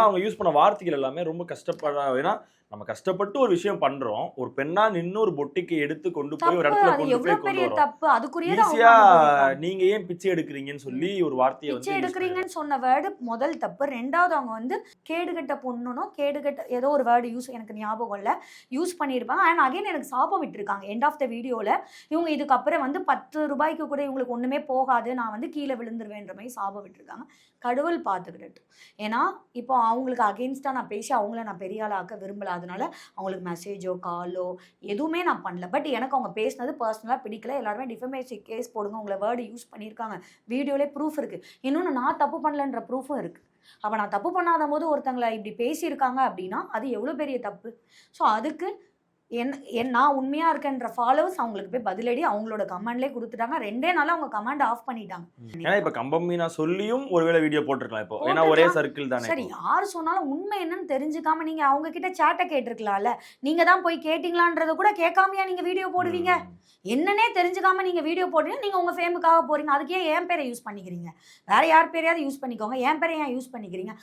அவங்க யூஸ் பண்ண வார்த்தைகள் எல்லாமே ரொம்ப ஏன்னா நம்ம கஷ்டப்பட்டு ஒரு விஷயம் பண்றோம். ஒரு பெண்ணா நின்னு ஒரு பொட்டிக்கு எடுத்து கொண்டு போய் ஒரு இடத்துல கொண்டு போய் கொண்டு வரோம். தப்பு அதுக்குரியது ஈஸியா நீங்க ஏன் பிச்சை எடுக்கிறீங்கன்னு சொல்லி ஒரு வார்த்தையை பிச்சை எடுக்கிறீங்கன்னு சொன்ன வேர்டு முதல் தப்பு. ரெண்டாவது அவங்க வந்து கேடுகட்ட பொண்ணுனோ கேடுகட்ட ஏதோ ஒரு வேர்டு எனக்கு ஞாபகம் இல்லை யூஸ் பண்ணியிருப்பாங்க. அண்ட் அகைன் எனக்கு சாபம் விட்டுருக்காங்க எண்ட் ஆஃப் த வீடியோவில். இவங்க இதுக்கப்புறம் வந்து 10 ரூபாய்க்கு கூட இவங்களுக்கு ஒன்றுமே போகாது, நான் வந்து கீழே விழுந்துருவேன்ற மாதிரி சாபம் விட்டுருக்காங்க. கடவுள் பார்த்துக்கிட்டு. ஏன்னா இப்போ அவங்களுக்கு அகெயின்ஸ்டாக நான் பேசி அவங்கள நான் பெரிய ஆளாக்க விரும்பல. அதனால அவங்களுக்கு மெசேஜோ காலோ எதுவுமே நான் பண்ணல. பட் எனக்கு அவங்க பேசினது பர்சனலாக பிடிக்கல. எல்லாருமே டிஃபமேஷன் கேஸ் போடுங்க, உங்களை வேர்டு யூஸ் பண்ணியிருக்காங்க, வீடியோலே ப்ரூஃப் இருக்குது. இன்னொன்று நான் தப்பு பண்ணலன்ற ப்ரூஃபும் இருக்குது. அப்போ நான் தப்பு பண்ணாத போது ஒருத்தங்களை இப்படி பேசியிருக்காங்க அப்படின்னா அது எவ்வளோ பெரிய தப்பு. ஸோ அதுக்கு நான் உண்மையாக இருக்கேன்ற ஃபாலோவர்ஸ் அவங்களுக்கு போய் பதிலடி அவங்களோட கமெண்ட்லேயே கொடுத்துட்டாங்க. 2 நாள் அவங்க கமெண்ட் ஆஃப் பண்ணிட்டாங்க. ஏன்னா இப்போ கம்பம் மீனா சொல்லியும் ஒருவேளை வீடியோ போட்டிருக்கலாம். இப்போ ஏன்னா ஒரே சர்க்கிள் தானே. சரி, யார் சொன்னாலும் உண்மை என்னன்னு தெரிஞ்சுக்காம நீங்க அவங்க கிட்ட சேட்டை கேட்டிருக்கலாம்ல. நீங்க தான் போய் கேட்டீங்களான்றத கூட கேட்காமையா நீங்க வீடியோ போடுவீங்க? என்னன்னே தெரிஞ்சுக்காம நீங்க வீடியோ போடுறீங்க. நீங்க உங்க ஃபேமுக்காக போறீங்க. அதுக்கே என் பேரை யூஸ் பண்ணிக்கிறீங்க. வேற யார் பேரையாவது யூஸ் பண்ணிக்கோங்க, என் பேரை ஏன் யூஸ் பண்ணிக்கிறீங்க?